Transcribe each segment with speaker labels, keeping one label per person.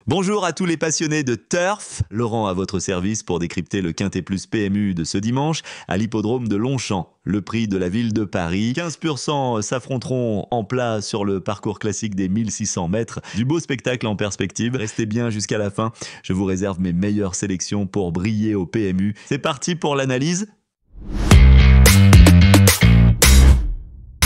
Speaker 1: Bonjour à tous les passionnés de turf. Laurent à votre service pour décrypter le Quintet Plus PMU de ce dimanche à l'hippodrome de Longchamp. Le prix de la ville de Paris. 15% s'affronteront en plat sur le parcours classique des 1600 mètres. Du beau spectacle en perspective. Restez bien jusqu'à la fin. Je vous réserve mes meilleures sélections pour briller au PMU. C'est parti pour l'analyse.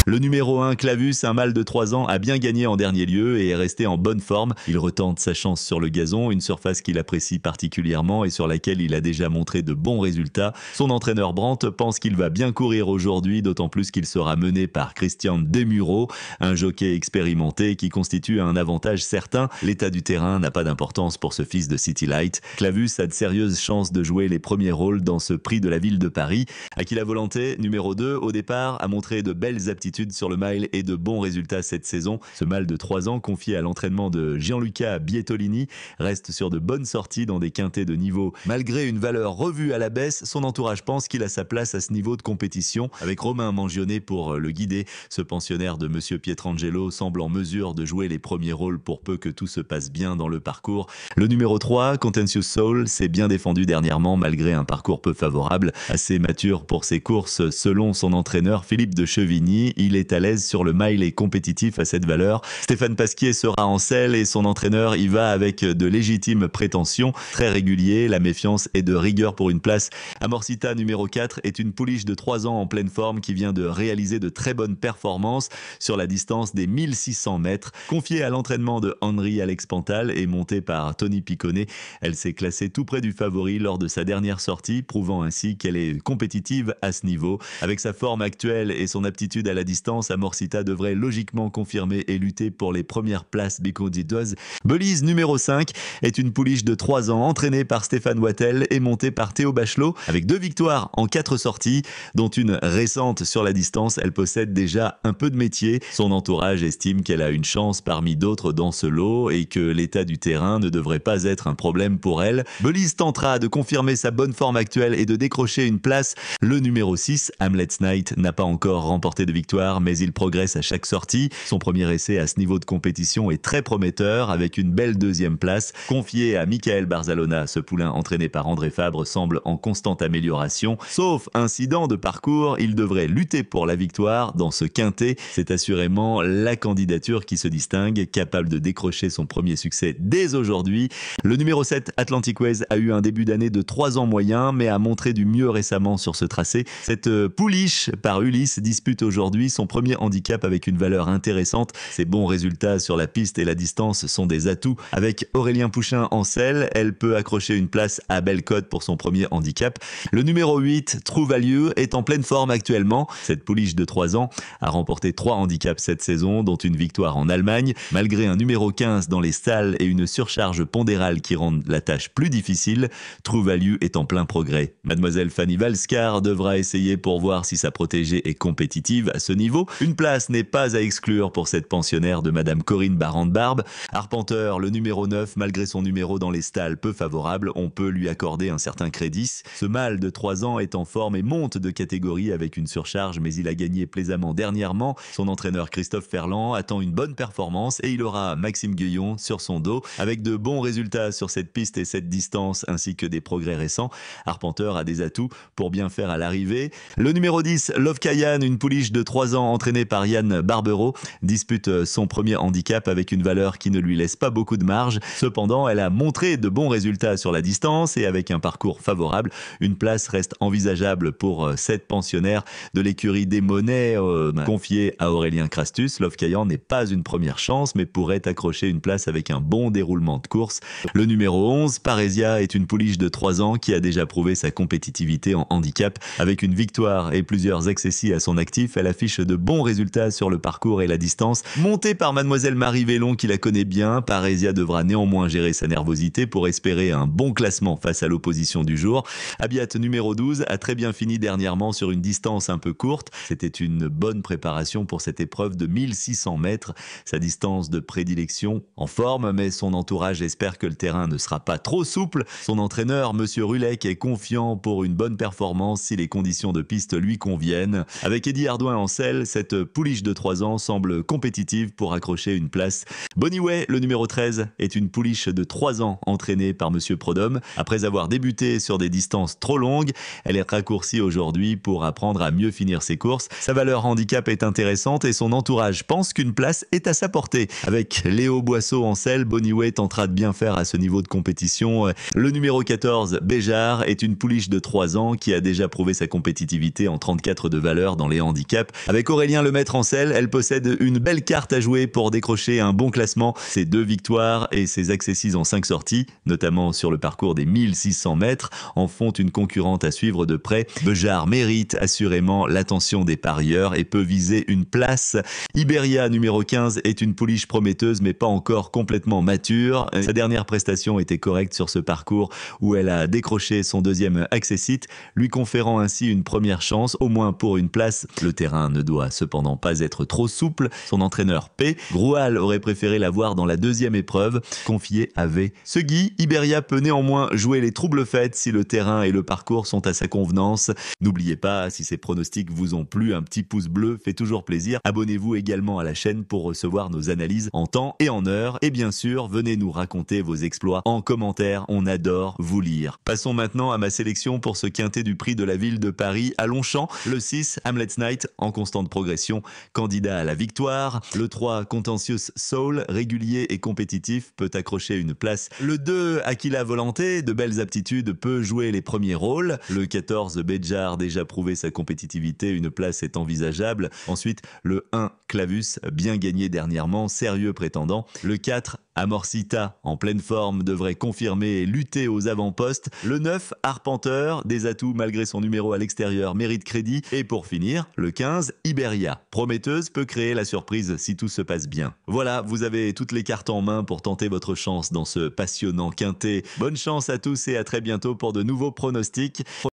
Speaker 1: Le numéro 1, Clavus, un mâle de 3 ans, a bien gagné en dernier lieu et est resté en bonne forme. Il retente sa chance sur le gazon, une surface qu'il apprécie particulièrement et sur laquelle il a déjà montré de bons résultats. Son entraîneur Brandt pense qu'il va bien courir aujourd'hui, d'autant plus qu'il sera mené par Christian Demuro, un jockey expérimenté qui constitue un avantage certain. L'état du terrain n'a pas d'importance pour ce fils de City Light. Clavus a de sérieuses chances de jouer les premiers rôles dans ce prix de la ville de Paris. Aquila Volonté, numéro 2, au départ, a montré de belles aptitudes sur le mile et de bons résultats cette saison. Ce mâle de 3 ans, confié à l'entraînement de Gianluca Bietolini, reste sur de bonnes sorties dans des quintets de niveau. Malgré une valeur revue à la baisse, son entourage pense qu'il a sa place à ce niveau de compétition. Avec Romain Mangionnet pour le guider, ce pensionnaire de Monsieur Pietrangelo semble en mesure de jouer les premiers rôles pour peu que tout se passe bien dans le parcours. Le numéro 3, Contentious Soul, s'est bien défendu dernièrement malgré un parcours peu favorable. Assez mature pour ses courses selon son entraîneur Philippe de Chevigny. Il est à l'aise sur le mile et compétitif à cette valeur. Stéphane Pasquier sera en selle et son entraîneur y va avec de légitimes prétentions. Très régulier, la méfiance est de rigueur pour une place. Amorcita numéro 4 est une pouliche de 3 ans en pleine forme qui vient de réaliser de très bonnes performances sur la distance des 1600 mètres. Confiée à l'entraînement de Henri Alex Pantal et montée par Tony Piconnet, elle s'est classée tout près du favori lors de sa dernière sortie, prouvant ainsi qu'elle est compétitive à ce niveau. Avec sa forme actuelle et son aptitude à la distance, Amorcita devrait logiquement confirmer et lutter pour les premières places bicodidoises. Belize numéro 5 est une pouliche de 3 ans entraînée par Stéphane Wattel et montée par Théo Bachelot avec 2 victoires en 4 sorties, dont une récente sur la distance. Elle possède déjà un peu de métier. Son entourage estime qu'elle a une chance parmi d'autres dans ce lot et que l'état du terrain ne devrait pas être un problème pour elle. Belize tentera de confirmer sa bonne forme actuelle et de décrocher une place. Le numéro 6, Hamlet's Night, n'a pas encore remporté de victoire, mais il progresse à chaque sortie. Son premier essai à ce niveau de compétition est très prometteur avec une belle deuxième place. Confié à Michael Barzalona, ce poulain entraîné par André Fabre semble en constante amélioration. Sauf incident de parcours, il devrait lutter pour la victoire dans ce quintet. C'est assurément la candidature qui se distingue, capable de décrocher son premier succès dès aujourd'hui. Le numéro 7, Atlantic Ways, a eu un début d'année de 3 ans moyen, mais a montré du mieux récemment sur ce tracé. Cette pouliche par Ulysse dispute aujourd'hui son premier handicap avec une valeur intéressante. Ses bons résultats sur la piste et la distance sont des atouts. Avec Aurélien Pouchin en selle, elle peut accrocher une place à belle cote pour son premier handicap. Le numéro 8, True Value, est en pleine forme actuellement. Cette pouliche de 3 ans a remporté 3 handicaps cette saison, dont une victoire en Allemagne. Malgré un numéro 15 dans les stalles et une surcharge pondérale qui rendent la tâche plus difficile, True Value est en plein progrès. Mademoiselle Fanny Valscar devra essayer pour voir si sa protégée est compétitive à ce niveau. Une place n'est pas à exclure pour cette pensionnaire de Madame Corinne Barande-Barbe. Arpenteur, le numéro 9, malgré son numéro dans les stalles peu favorable, on peut lui accorder un certain crédit. Ce mâle de 3 ans est en forme et monte de catégorie avec une surcharge, mais il a gagné plaisamment dernièrement. Son entraîneur Christophe Ferland attend une bonne performance et il aura Maxime Guyon sur son dos. Avec de bons résultats sur cette piste et cette distance, ainsi que des progrès récents, Arpenteur a des atouts pour bien faire à l'arrivée. Le numéro 10, Love Kayan, une pouliche de 3 ans entraînée par Yann Barbero, dispute son premier handicap avec une valeur qui ne lui laisse pas beaucoup de marge. Cependant, elle a montré de bons résultats sur la distance et avec un parcours favorable, une place reste envisageable pour cette pensionnaire de l'écurie des Monnaies confiée à Aurélien Crastus. Love Kayan n'est pas une première chance, mais pourrait accrocher une place avec un bon déroulement de course. Le numéro 11, Parésia, est une pouliche de 3 ans qui a déjà prouvé sa compétitivité en handicap. Avec une victoire et plusieurs accessis à son actif, elle affiche de bons résultats sur le parcours et la distance. Montée par Mademoiselle Marie Vélon qui la connaît bien, Parésia devra néanmoins gérer sa nervosité pour espérer un bon classement face à l'opposition du jour. Abiat numéro 12 a très bien fini dernièrement sur une distance un peu courte. C'était une bonne préparation pour cette épreuve de 1600 mètres. Sa distance de prédilection en forme, mais son entourage espère que le terrain ne sera pas trop souple. Son entraîneur, Monsieur Rulec, est confiant pour une bonne performance si les conditions de piste lui conviennent. Avec Eddie Ardouin en selle, Ancel, cette pouliche de 3 ans semble compétitive pour accrocher une place. Bonniway, le numéro 13, est une pouliche de 3 ans entraînée par Monsieur Prodhomme. Après avoir débuté sur des distances trop longues, elle est raccourcie aujourd'hui pour apprendre à mieux finir ses courses. Sa valeur handicap est intéressante et son entourage pense qu'une place est à sa portée. Avec Léo Boisseau en selle, Bonniway tentera de bien faire à ce niveau de compétition. Le numéro 14, Béjart, est une pouliche de 3 ans qui a déjà prouvé sa compétitivité en 34 de valeur dans les handicaps. Avec Aurélien Lemaître en selle, elle possède une belle carte à jouer pour décrocher un bon classement. Ses 2 victoires et ses accessises en 5 sorties, notamment sur le parcours des 1600 mètres, en font une concurrente à suivre de près. Béjart mérite assurément l'attention des parieurs et peut viser une place. Iberia, numéro 15, est une pouliche prometteuse mais pas encore complètement mature. Sa dernière prestation était correcte sur ce parcours où elle a décroché son 2e accessite, lui conférant ainsi une première chance, au moins pour une place. Le terrain ne doit cependant pas être trop souple. Son entraîneur P. Groual aurait préféré la voir dans la 2e épreuve, confiée à V. Segui, Iberia peut néanmoins jouer les troubles fêtes si le terrain et le parcours sont à sa convenance. N'oubliez pas, si ces pronostics vous ont plu, un petit pouce bleu fait toujours plaisir. Abonnez-vous également à la chaîne pour recevoir nos analyses en temps et en heure. Et bien sûr, venez nous raconter vos exploits en commentaire, on adore vous lire. Passons maintenant à ma sélection pour ce quintet du prix de la ville de Paris à Longchamp. Le 6, Hamlet's Night, en constante progression, candidat à la victoire. Le 3, Contentious Soul, régulier et compétitif, peut accrocher une place. Le 2, Aquila Volonté, de belles aptitudes, peut jouer les premiers rôles. Le 14, Béjart, déjà prouvé sa compétitivité, une place est envisageable. Ensuite, le 1, Clavus, bien gagné dernièrement, sérieux prétendant. Le 4, Amorcita, en pleine forme, devrait confirmer et lutter aux avant-postes. Le 9, Arpenteur, des atouts malgré son numéro à l'extérieur, mérite crédit. Et pour finir, le 15, Iberia, prometteuse, peut créer la surprise si tout se passe bien. Voilà, vous avez toutes les cartes en main pour tenter votre chance dans ce passionnant quintet. Bonne chance à tous et à très bientôt pour de nouveaux pronostics.